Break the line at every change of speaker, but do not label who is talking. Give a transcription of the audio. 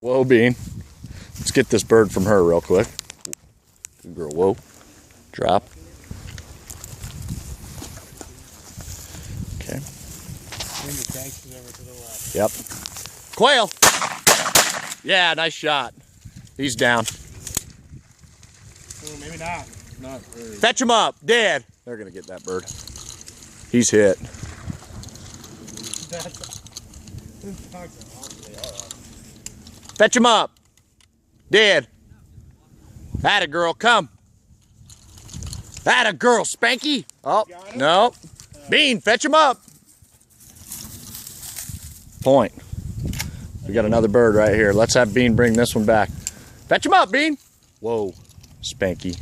Whoa, Bean. Let's get this bird from her real quick. Good girl. Whoa. Drop. Okay. Yep. Quail. Yeah, nice shot. He's down.
Oh, maybe not. Not very.
Fetch him up. Dead. They're going to get that bird. He's hit. Fetch him up. Dead. Atta girl, come. Atta girl, Spanky. Oh, no. Bean, fetch him up. Point. We got another bird right here. Let's have Bean bring this one back. Fetch him up, Bean. Whoa, Spanky.